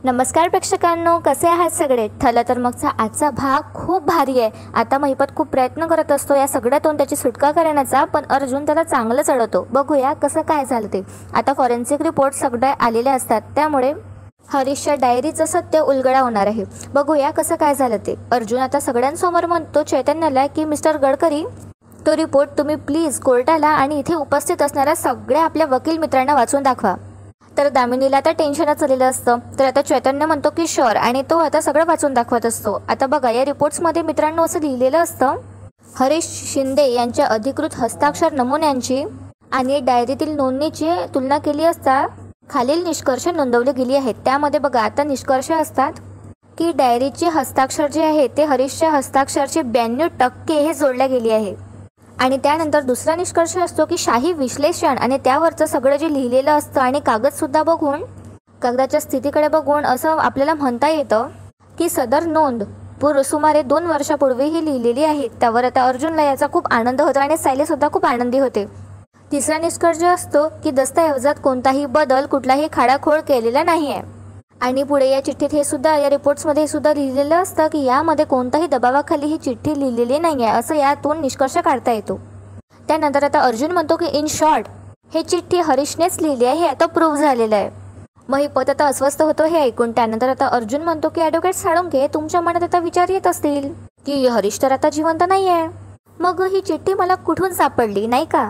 नमस्कार प्रेक्षकांनो, कसे आहात सगळे? ठरलं तर मगचा आजचा भाग खूप भारी आहे. आता महिपत खूप प्रयत्न करत असतो या सगळ्यातून त्याची सुटका करण्याचा, पण अर्जुन त्याला चांगलं चढवतो. बघूया कसं काय झालं ते. आता फॉरेन्सिक रिपोर्ट सगळे आलेले असतात, त्यामुळे हरीशच्या डायरीचं सत्य उलगडा होणार आहे. बघूया कसं काय झालं ते. अर्जुन आता सगळ्यांसमोर म्हणतो चैतन्याला की मिस्टर गडकरी, तो रिपोर्ट तुम्ही प्लीज कोर्टाला आणि इथे उपस्थित असणाऱ्या सगळ्या आपल्या वकील मित्रांना वाचून दाखवा. तर दामिनीला आता टेन्शनच आलेलं असतं. तर आता चैतन्य म्हणतो की शुअर, आणि तो आता सगळं वाचून दाखवत असतो. आता बघा या रिपोर्ट्समध्ये मित्रांनो असं लिहिलेलं असतं, हरीश शिंदे यांच्या अधिकृत हस्ताक्षर नमुन्यांची आणि डायरीतील नोंदणीची तुलना केली असता खालील निष्कर्ष नोंदवले गेली आहेत. त्यामध्ये बघा आता निष्कर्ष असतात की डायरीचे हस्ताक्षर जे आहे ते हरीशच्या हस्ताक्षरचे 92% हे जोडल्या गेली आहे. आणि त्यानंतर दुसरा निष्कर्ष असतो की शाही विश्लेषण आणि त्यावरचं सगळं जे लिहिलेलं असतं आणि कागदसुद्धा बघून, कागदाच्या स्थितीकडे बघून असं आपल्याला म्हणता येतं की सदर नोंद सुमारे 2 वर्षापूर्वी ही लिहिलेली आहे. त्यावर आता अर्जुनला याचा खूप आनंद होतो आणि सायलीसुद्धा खूप आनंदी होते. तिसरा निष्कर्ष असतो की दस्तऐवजात कोणताही बदल, कुठलाही खाडाखोळ केलेला नाही आहे. आणि पुढे या चिठ्ठीत हे सुद्धा, या रिपोर्ट्समध्ये हे सुद्धा लिहिलेलं असतं की यामध्ये कोणताही दबावाखाली ही चिठ्ठी लिहिलेली नाही आहे, असं यातून निष्कर्ष काढता येतो. त्यानंतर आता अर्जुन म्हणतो की इन शॉर्ट हे चिठ्ठी हरीशनेच लिहिली आहे, हे आता प्रूव्ह झालेलं आहे. महिपत आता अस्वस्थ होतो हे ऐकून. त्यानंतर आता अर्जुन म्हणतो की ॲडव्होकेट साळुंखे, तुमच्या मनात आता विचार येत असतील की हरीश तर आता जिवंत नाही आहे, मग ही चिठ्ठी मला कुठून सापडली, नाही का?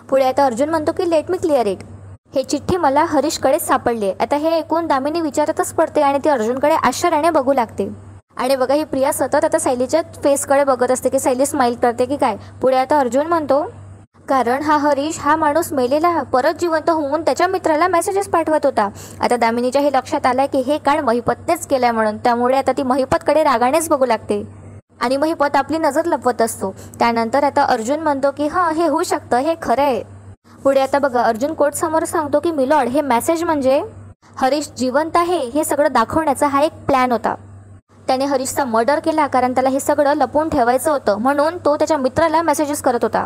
पुढे आता अर्जुन म्हणतो की लेट मी क्लिअर इट, हे चिठ्ठी मला हरीशकडेच सापडली. आता हे ऐकून दामिनी विचारतच पडते आणि ती अर्जुनकडे आश्चर्याने बघू लागते. आणि बघा ही प्रिया सतत आता शैलीच्या फेसकडे बघत असते की शैली स्माईल करते की काय. पुढे आता अर्जुन म्हणतो कारण हा हरीश हा माणूस मेलेला परत जिवंत होऊन त्याच्या मित्राला मेसेजेस पाठवत होता. आता दामिनीच्या हे लक्षात आलंय की हे कांड महिपतनेच केलंय म्हणून. त्यामुळे आता ती महिपतकडे रागानेच बघू लागते आणि महिपत आपली नजर लपवत असतो. त्यानंतर आता अर्जुन म्हणतो की हां, हे होऊ शकतं, हे खरं आहे. पुढे आता बघा अर्जुन कोर्ट समोर सांगतो की मिलॉर्ड, हे मेसेज म्हणजे हरीश जिवंत आहे हे सगळं दाखवण्याचा हा एक प्लॅन होता. त्याने हरीशचा मर्डर केला कारण त्याला हे सगळं लपवून ठेवायचं होतं, म्हणून तो त्याच्या मित्राला मेसेजेस करत होता.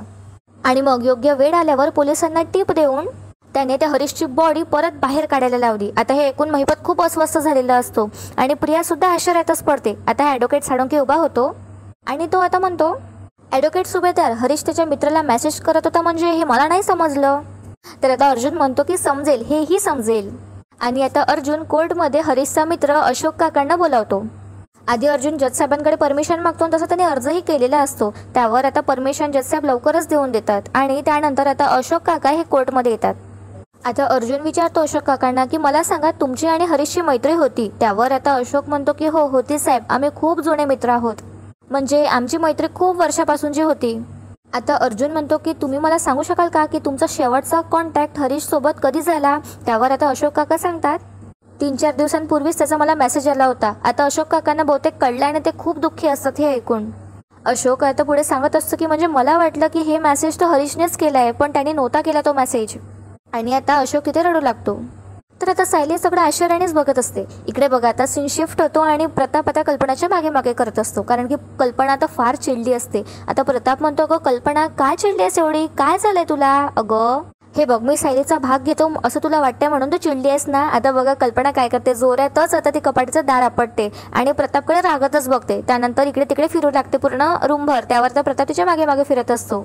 आणि मग योग्य वेळ आल्यावर पोलिसांना टिप देऊन त्याने त्या हरीशची बॉडी परत बाहेर काढायला लावली. आता हे ऐकून महिपत खूप अस्वस्थ झालेला असतो आणि प्रियासुद्धा आश्चर्यातच पडते. आता ॲडव्होकेट साळुंखे उभा होतो आणि तो आता म्हणतो, ॲडव्होकेट सुभेदार, हरीश त्याच्या मित्राला मेसेज करत होता म्हणजे हे मला नाही समजलं. तर आता अर्जुन म्हणतो की समजेल, हेही समजेल. आणि आता अर्जुन कोर्टमध्ये हरीशचा मित्र अशोक काकांना बोलावतो. आधी अर्जुन जज साहेबांकडे परमिशन मागतो, तसं त्याने अर्जही केलेला असतो. त्यावर आता परमिशन जज साहेब लवकरच देऊन देतात आणि त्यानंतर आता अशोक काका हे कोर्टमध्ये येतात. आता अर्जुन विचारतो अशोक काकांना की मला सांगा, तुमची आणि हरीशची मैत्री होती? त्यावर आता अशोक म्हणतो की हो होती साहेब, आम्ही खूप जुने मित्र आहोत, म्हणजे आमची मैत्री खूप वर्षापासूनची होती. आता अर्जुन म्हणतो की तुम्ही मला सांगू शकाल का की तुमचा शेवटचा कॉन्टॅक्ट हरीश सोबत कधी झाला? त्यावर आता अशोक काका सांगतात 3-4 दिवसांपूर्वीच त्याचा मला मेसेज आला होता. आता अशोक काकांना बहुतेक कळलं आणि ते खूप दुःखी असतात हे ऐकून. अशोक आता पुढे सांगत असतो की म्हणजे मला वाटलं की हे मेसेज तर हरीशनेच केला आहे, पण त्याने नव्हता केला तो मेसेज. आणि आता अशोक तिथे रडू लागतो. तर आता सायली सगळं आश्चर्यानेच बघत असते. इकडे बघा आता सीन शिफ्ट होतो आणि प्रताप आता कल्पनाच्या मागे मागे करत असतो, कारण की कल्पना आता फार चिडली असते. आता प्रताप म्हणतो, अगं कल्पना काय चिडली आहेस एवढी, काय झालंय तुला? अगं हे बघ, मी सायलीचा भाग घेतो असं तुला वाटतंय म्हणून तू चिडली आहेस ना? आता बघा कल्पना काय करते, जोरातच आता ती कपाटीचं दार आपटते आणि प्रतापकडे रागतच बघते. त्यानंतर इकडे तिकडे फिरू लागते पूर्ण रूमभर. त्यावर तर प्रताप तिच्या मागे मागे फिरत असतो.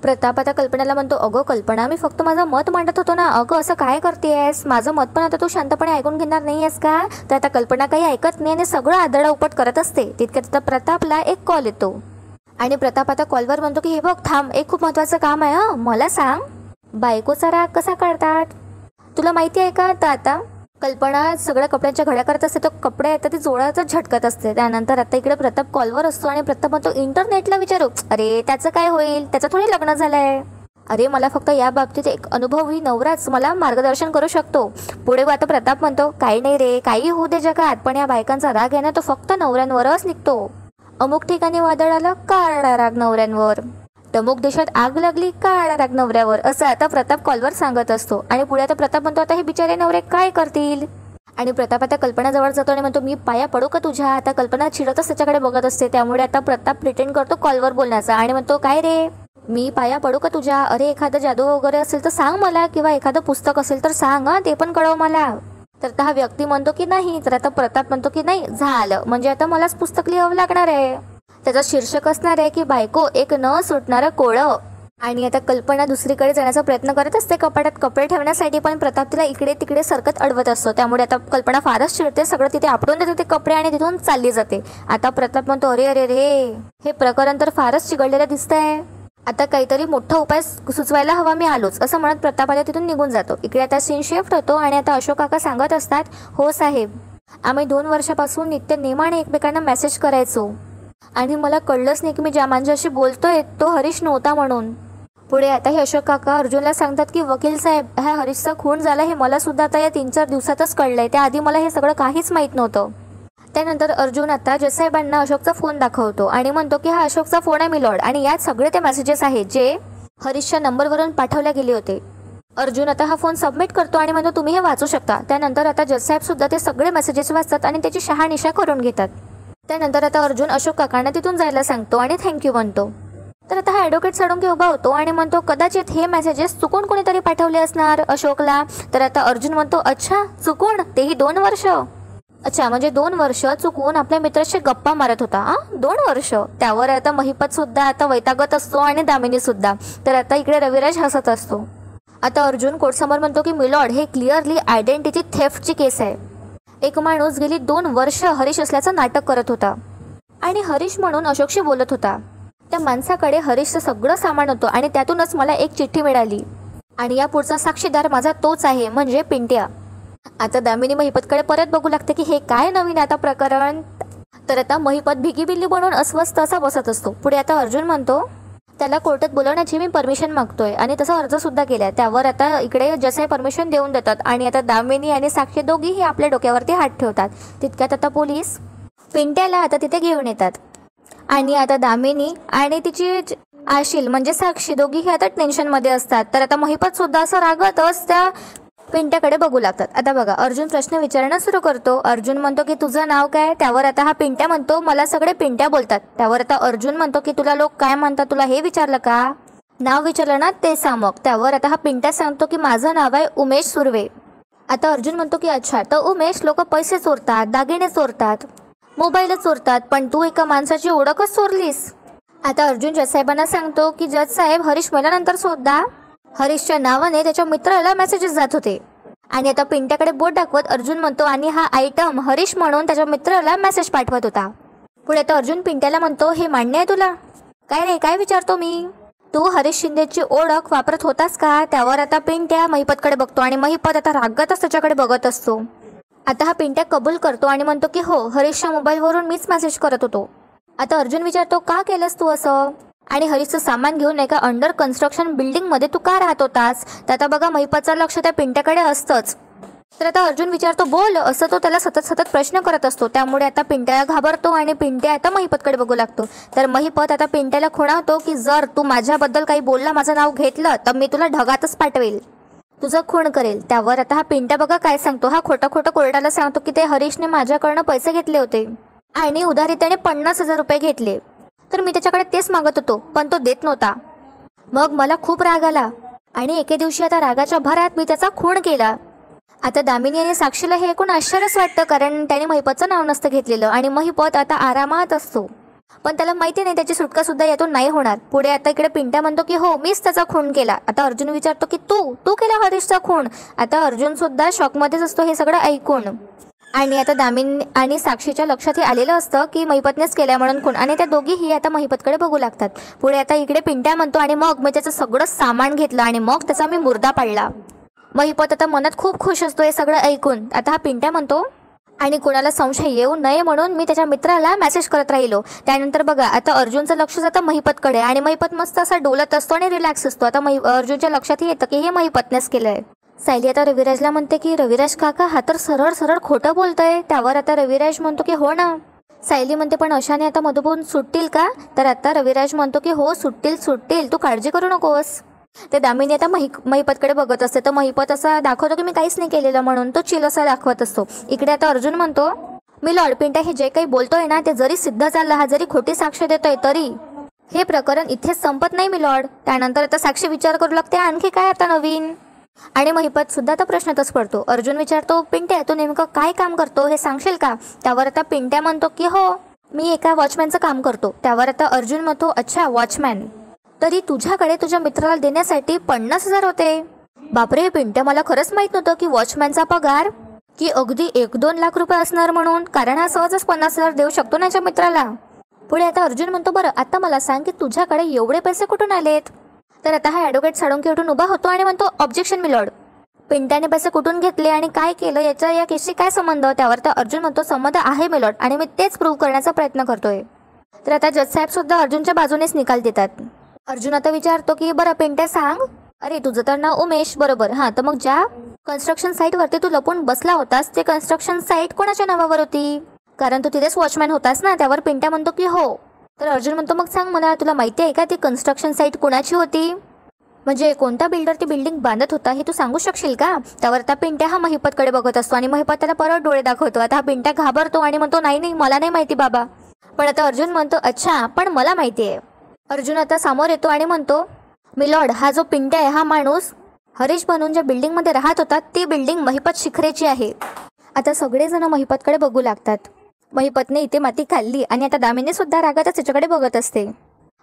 प्रताप आता कल्पनाला म्हणतो, अगं कल्पना, मी फक्त माझं मत मांडत होतो ना, अगं असं काय करतेस? माझं मत पण आता तू शांतपणे ऐकून घेणार नाही आहेस का? तर आता कल्पना काही ऐकत नाही आणि सगळं आदळा उपट करत असते. तितक्यात आता प्रतापला एक कॉल येतो आणि प्रताप आता कॉलवर म्हणतो की हे बघ थांब, एक खूप महत्त्वाचं काम आहे. मला सांग, बायकोचा राग कसा काढतात तुला माहिती आहे का? तर आता कल्पना सगळ्या कपड्यांच्या घड्या करत असते, तो कपडे येतात ती जोरातच झटकत असते. त्यानंतर आता इकडे प्रताप कॉलवर असतो आणि प्रताप म्हणतो इंटरनेटला विचारू. अरे त्याचं काय होईल, त्याचं थोडी लग्न झालंय. अरे मला फक्त या बाबतीत एक अनुभवी नवराच मला मार्गदर्शन करू शकतो. पुढे आता प्रताप म्हणतो, काही नाही रे, काही होऊ दे जगात, पण या बायकांचा राग आहे ना तो फक्त नवऱ्यांवरच निघतो. अमुक ठिकाणी वादळ आलं, काळा राग नवऱ्यांवर. तमुक देशात आग लागली, काळा राग नवऱ्यावर. असं आता प्रताप कॉलवर सांगत असतो. आणि पुढे आता प्रताप म्हणतो, आता हे बिचारे नवरे काय करतील? आणि प्रताप आता कल्पनाजवळ जातो आणि म्हणतो, मी पाया पडू का तुझ्या? आता कल्पना चिडतच त्याच्याकडे बघत असते. त्यामुळे आता प्रताप प्रिटेंड करतो कॉलवर बोलण्याचा आणि म्हणतो, काय रे, मी पाया पडू का तुझ्या? अरे एखादं जादू वगैरे असेल तर सांग मला, किंवा एखादं पुस्तक असेल तर सांग, ते पण कळव मला. तर हा व्यक्ती म्हणतो की नाही. तर आता प्रताप म्हणतो की नाही झालं, म्हणजे आता मलाच पुस्तक लिहावं लागणार आहे. त्याचा शीर्षक असणार आहे की बायको एक न सुटणारं कोळं. आणि आता कल्पना दुसरीकडे जाण्याचा प्रयत्न करत असते कपाटात कपडे ठेवण्यासाठी, पण प्रताप तिला इकडे तिकडे सरकत अडवत असतो. त्यामुळे आता कल्पना फारच चिडते, सगळं तिथे आपटून देते ते कपडे आणि तिथून चालली जाते. आता प्रताप म्हणतो अरे अरे रे, हे प्रकरण तर फारच चिघळलेलं दिसतंय. आता काहीतरी मोठा उपाय सुचवायला हवा, मी आलोच असं म्हणत प्रताप आता तिथून निघून जातो. इकडे आता सीन शिफ्ट होतो आणि आता अशोक काका सांगत असतात, हो साहेब, आम्ही 2 वर्षापासून नित्य नेमाने एकमेकांना मेसेज करायचो आणि मला कळलंच नाही की मी ज्या माणसाशी बोलतोय तो हरीश नव्हता म्हणून. पुढे आता हे अशोक काका अर्जुनला सांगतात की वकील साहेब, ह्या हरीशचा खून झाला हे मला सुद्धा आता या 3-4 दिवसातच कळलंय. त्याआधी मला हे सगळं काहीच माहीत नव्हतं. त्यानंतर अर्जुन आता जजसाहेबांना अशोकचा फोन दाखवतो आणि म्हणतो की हा अशोकचा फोन आहे मिलॉर्ड, आणि यात सगळे ते मेसेजेस आहेत जे हरीशच्या नंबरवरून पाठवले गेले होते. अर्जुन आता हा फोन सबमिट करतो आणि म्हणतो तुम्ही हे वाचू शकता. त्यानंतर आता जजसाहेब सुद्धा ते सगळे मेसेजेस वाचतात आणि त्याची शहानिशा करून घेतात. त्यानंतर आता अर्जुन अशोक काकांना तिथून जायला सांगतो आणि थँक्यू म्हणतो. तर आता हा ॲडव्होकेट सडून उभा होतो आणि म्हणतो कदाचित हे मेसेजेस चुकून कोणीतरी पाठवले असणार अशोकला. तर आता अर्जुन म्हणतो अच्छा चुकून, तेही 2 वर्ष. अच्छा, म्हणजे 2 वर्ष चुकून आपल्या मित्राशी गप्पा मारत होता. 2 वर्ष. त्यावर आता महिपत सुद्धा आता वैतागत असतो आणि दामिनी सुद्धा. तर आता इकडे रविराज हसत असतो. आता अर्जुन कोर्टसमोर म्हणतो की मिलॉर्ड, हे क्लिअरली आयडेंटिटी थेफ्टची केस आहे. एक माणूस गेली 2 वर्ष हरीश असल्याचं नाटक करत होता आणि हरीश म्हणून अशोकशी बोलत होता. त्या माणसाकडे हरीशचं सगळं सामान होतं आणि त्यातूनच मला एक चिठ्ठी मिळाली आणि या पुढचा साक्षीदार माझा तोच आहे, म्हणजे पिंट्या. आता दामिनी महिपतकडे परत बघू लागते की हे काय नवीन आता प्रकरण. तर आता महिपत भिगी बिल्ली बनून अस्वस्थ असा बसत असतो. पुढे आता अर्जुन म्हणतो त्याला कोर्टात बोलवण्याची मी परमिशन मागतोय आणि तसा अर्ज सुद्धा केलाय. त्यावर आता इकडे जसे परमिशन देऊन देतात आणि आता दामिनी आणि साक्षी दोघीही आपल्या डोक्यावरती हात ठेवतात. तितक्यात आता पोलीस पिंट्याला आता तिथे घेऊन येतात आणि आता दामिनी आणि तिची आशील म्हणजे साक्षी दोघीही आता टेन्शनमध्ये असतात. तर आता महिपत सुद्धा असं रागतच त्या पिंट्याकडे बघू लागतात. आता बघा अर्जुन प्रश्न विचारणं सुरू करतो. अर्जुन म्हणतो की तुझं नाव काय. त्यावर आता हा पिंट्या म्हणतो मला सगळे पिंट्या बोलतात. त्यावर आता अर्जुन म्हणतो की तुला लोक काय म्हणतात, तुला हे विचारलं का, नाव विचारलं ना ते सांग मग. त्यावर आता हा पिंट्या सांगतो की माझं नाव आहे उमेश सुर्वे. आता अर्जुन म्हणतो की अच्छा, तर उमेश लोक पैसे चोरतात, दागिने चोरतात, मोबाईल चोरतात, पण तू एका माणसाची ओळखच चोरलीस. आता अर्जुन जजसाहेबांना सांगतो की जज साहेब, हरीश मेल्यानंतर सुद्धा हरीशच्या नावाने त्याच्या मित्राला मेसेजेस जात होते. आणि आता पिंट्याकडे बोट दाखवत अर्जुन म्हणतो आणि हा आयटम हरीश म्हणून त्याच्या मित्राला मेसेज पाठवत होता. पुढे आता अर्जुन पिंट्याला म्हणतो हे मान्य आहे तुला. काय रे, काय विचारतो मी, तू हरीश शिंदेची ओळख वापरत होतास का. त्यावर आता पिंट्या महिपतकडे बघतो आणि महिपत आता रागतच त्याच्याकडे बघत असतो. आता हा पिंट्या कबूल करतो आणि म्हणतो की हो, हरीशच्या मोबाईलवरून मीच मेसेज करत होतो. आता अर्जुन विचारतो का केलंस तू असं, आणि हरीशचं सामान घेऊन एका अंडर कन्स्ट्रक्शन बिल्डिंगमध्ये तू का राहत होतास. तर आता बघा महिपतचं लक्ष त्या पिंट्याकडे असतंच. तर आता अर्जुन विचारतो बोल, असं तो त्याला सतत प्रश्न करत असतो. त्यामुळे आता पिंट्या घाबरतो आणि पिंट्या आता महिपतकडे बघू लागतो. तर महिपत आता पिंट्याला खुणावतो की जर तू माझ्याबद्दल काही बोलला, माझं नाव घेतलं, तर मी तुला ढगातच पाठवेल, तुझं खून करेल. त्यावर आता हा पिंट्या बघा काय सांगतो. हा खोटं कोर्टाला सांगतो की ते हरीशने माझ्याकडनं पैसे घेतले होते आणि उधारी त्याने 50,000 रुपये घेतले. तर मी त्याच्याकडे तेच मागत होतो, पण तो देत नव्हता. मग मला खूप राग आला आणि एके दिवशी आता रागाच्या भरात मी त्याचा खून केला. आता दामिनी आणि साक्षीला हे ऐकून आश्चर्यच वाटतं, कारण त्याने महिपतचं नाव नसतं घेतलेलं आणि महिपत आता आरामात असतो. पण त्याला माहिती नाही त्याची सुटका सुद्धा यातून नाही होणार. पुढे आता इकडे पिंट्या म्हणतो की हो, मीच त्याचा खून केला. आता अर्जुन विचारतो की तू केला हरीशचा खून. आता अर्जुन सुद्धा शॉकमध्येच असतो हे सगळं ऐकून. आणि आता दामिनी आणि साक्षीच्या लक्षात हे आलेलं असतं की महिपतनेच केल्या म्हणून खून, आणि त्या दोघीही आता महिपतकडे बघू लागतात. पुढे आता इकडे पिंट्या म्हणतो आणि मग मी त्याचं सगळं सामान घेतलं आणि मग त्याचा मी मुर्दा पाडला. महिपत आता मनात खूप खुश असतो हे सगळं ऐकून. आता हा पिंट्या म्हणतो आणि कोणाला संशय येऊ नये म्हणून मी त्याच्या मित्राला मेसेज करत राहिलो. त्यानंतर बघा आता अर्जुनचं लक्ष जातं महिपतकडे आणि महिपत मस्त असा डोलत असतो आणि रिलॅक्स असतो. आता अर्जुनच्या लक्षात येतं की हे महिपतनेच केलंय. सायली आता रविराजला म्हणते की रविराज काका, हा तर सरळ खोटं बोलतोय. त्यावर आता रविराज म्हणतो की हो ना. सायली म्हणते पण अशाने आता मधुबन सुटतील का. तर आता रविराज म्हणतो की हो, सुटतील, तू काळजी करू नकोस. ते दामिनी आता महिपतकडे बघत असते. तर महिपत असा दाखवतो की मी काहीच नाही केलेलं म्हणून तो चिल असा दाखवत असतो. इकडे आता अर्जुन म्हणतो मी लॉर्ड पिंट्या हे जे काही बोलतोय ना ते जरी सिद्ध झालं, हा जरी खोटी साक्ष देतोय तरी हे प्रकरण इथेच संपत नाही मी लॉर्ड. त्यानंतर आता साक्षी विचार करू लागते आणखी काय आता नवीन. आणि महिपत सुद्धा आता प्रश्नातच पडतो. अर्जुन विचारतो, पिंट्या तू नेमकं काय काम करतो हे सांगशील का? त्यावर आता पिंट्या म्हणतो की हो, मी एका वॉचमॅनचं काम करतो. त्यावर आता अर्जुन म्हणतो, अच्छा वॉचमॅन, तरी तुझ्याकडे तुझ्या मित्राला देण्यासाठी 50,000 होते. बापरे पिंट्या, मला खरंच माहित नव्हतं की वॉचमॅनचा पगार की अगदी 1-2 लाख रुपये असणार म्हणून, कारण हा सहजच 50,000 देऊ शकतो ना याच्या मित्राला. पुढे आता अर्जुन म्हणतो, बरं आता मला सांग की तुझ्याकडे एवढे पैसे कुठून आलेत? तर आता हा ॲडव्होकेट साळुंके उठून उभा होतो आणि म्हणतो, ऑब्जेक्शन मिलॉर्ड, पिंट्याने पैसे कुठून घेतले आणि काय केलं याचा या केसशी काय संबंध? त्यावर तर अर्जुन म्हणतो, संबंध आहे मिलॉर्ड आणि मी तेच प्रूव्ह करण्याचा प्रयत्न करतोय. तर आता जज साहेब सुद्धा अर्जुनच्या बाजूनेच निकाल देतात. अर्जुन आता विचारतो की बरं पिंट्या सांग, अरे तुझं तर नाव उमेश बरोबर, हां तर मग ज्या कन्स्ट्रक्शन साईटवरती तू लपून बसला होतास ते कन्स्ट्रक्शन साईट कोणाच्या नावावर होती? कारण तू तिथेच वॉचमॅन होतास ना. त्यावर पिंट्या म्हणतो की हो. तर अर्जुन म्हणतो, मग सांग मला, तुला माहिती आहे का ती कन्स्ट्रक्शन साईट कोणाची होती? म्हणजे कोणता बिल्डर ती बिल्डिंग बांधत होता हे तू सांगू शकशील का? त्यावर आता पिंट्या हा महिपतकडे बघत असतो आणि महिपत त्याला परत डोळे दाखवतो. आता हा पिंट्या घाबरतो आणि म्हणतो, नाही मला नाही माहिती बाबा. पण आता अर्जुन म्हणतो, अच्छा पण मला माहिती आहे. अर्जुन आता समोर येतो आणि म्हणतो, मिलॉर्ड हा जो पिंट्या आहे हा माणूस हरीश बनून ज्या बिल्डिंगमध्ये राहत होता ती बिल्डिंग महिपत शिखरेची आहे. आता सगळेजण महिपतकडे बघू लागतात. महिपतने इथे माती खाल्ली आणि आता दामिनी सुद्धा रागातच तिच्याकडे बघत असते.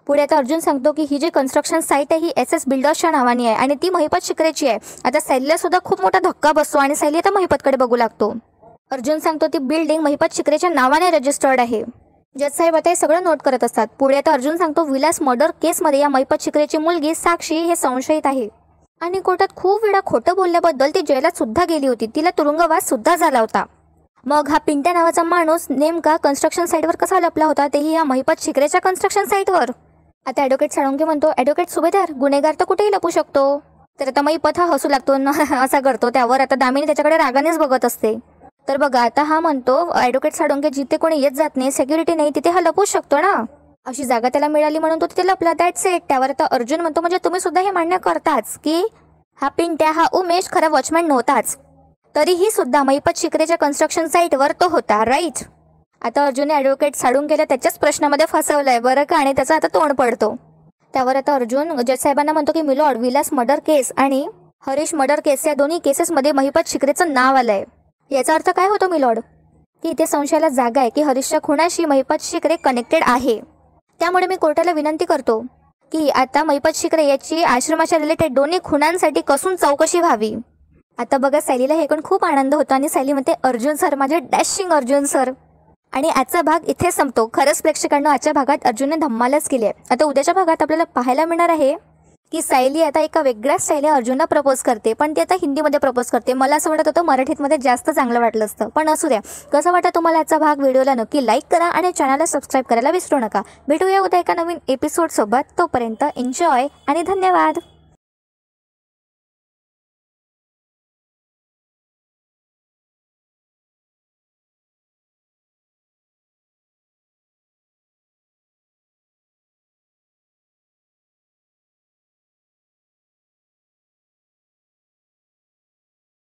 पुढे आता अर्जुन सांगतो की ही जी कन्स्ट्रक्शन साईट आहे ही SS बिल्डर्सच्या नावाने आहे आणि ती महिपत शिखरेची आहे. आता सैलीला सुद्धा खूप मोठा धक्का बसतो आणि सैली आता महिपतकडे बघू लागतो. अर्जुन सांगतो ती बिल्डिंग महिपत शिखरेच्या नावाने रजिस्टर्ड आहे. जज साहेब आता हे सगळं नोट करत असतात. पुढे आता अर्जुन सांगतो, विलास मर्डर केसमध्ये या महिपत शिखरेची मुलगी साक्षी हे संशयित आहे आणि कोर्टात खूप वेळा खोटं बोलल्याबद्दल ती जेलात सुद्धा गेली होती. तिला तुरुंगवास सुद्धा झाला होता. मग हा पिंट्या नावाचा माणूस नेमका कन्स्ट्रक्शन साईटवर कसा लपला होता, तेही या महिपत शिखरेच्या कन्स्ट्रक्शन साईटवर. आता ॲडव्होकेट साळुंके म्हणतो, ॲडव्होकेट सुभेदार, गुन्हेगार तर कुठेही लपू शकतो. तर आता महिपत हा हसू लागतो असा करतो. त्यावर आता दामिनी त्याच्याकडे रागानेच बघत असते. तर बघा आता हा म्हणतो, ॲडव्होकेट साळुंके जिथे कोणी येत जात नाही, सिक्युरिटी नाही, तिथे हा लपू शकतो ना. अशी जागा त्याला मिळाली म्हणून तो तिथे लपला, दॅट्स इट. त्यावर आता अर्जुन म्हणतो, म्हणजे तुम्ही सुद्धा हे मान्य करताच की हा पिंट्या हा उमेश खरा वॉचमॅन नव्हताच, तरीही सुद्धा महिपत शिखरेच्या कन्स्ट्रक्शन साईटवर तो होता, राईट? आता अर्जुनने ॲडव्होकेट साळुंकेला त्याच्याच प्रश्नामध्ये फसवलंय बरं का, आणि त्याचा आता तोंड पडतो. त्यावर आता अर्जुन जज साहेबांना म्हणतो की मिलॉर्ड, विलास मर्डर केस आणि हरीश मर्डर केस या दोन्ही केसेसमध्ये महिपत शिखरेचं नाव आलंय. याचा अर्थ काय होतो मिलॉर्ड? की इथे संशयाला जागा आहे की हरीशच्या खुनाशी महिपत शिखरे कनेक्टेड आहे. त्यामुळे मी कोर्टाला विनंती करतो की आता महिपत शिखरे याची आश्रमाच्या रिलेटेड दोन्ही खुनांसाठी कसून चौकशी व्हावी. आता बघा सैलीला हे पण खूप आनंद होतो आणि सैली म्हणते, अर्जुन सर, माझे डॅशिंग अर्जुन सर. आणि आजचा भाग इथे संपतो. खरंच प्रेक्षकांना आजच्या भागात अर्जुनने धम्मालच केली आहे. आता उद्याच्या भागात आपल्याला पाहायला मिळणार आहे की सैली आता एका वेगळ्या स्टाईलने अर्जुनला प्रपोज करते, पण ती आता हिंदीमध्ये प्रपोज करते. मला असं वाटत होतं मराठीमध्ये जास्त चांगलं वाटलं असतं, पण असू द्या. कसं वाटतं तुम्हाला आजचा भाग? व्हिडिओला नक्की लाईक करा आणि चॅनलला सबस्क्राईब करायला विसरू नका. भेटूया उद्या एका नवीन एपिसोडसोबत. तोपर्यंत एन्जॉय आणि धन्यवाद.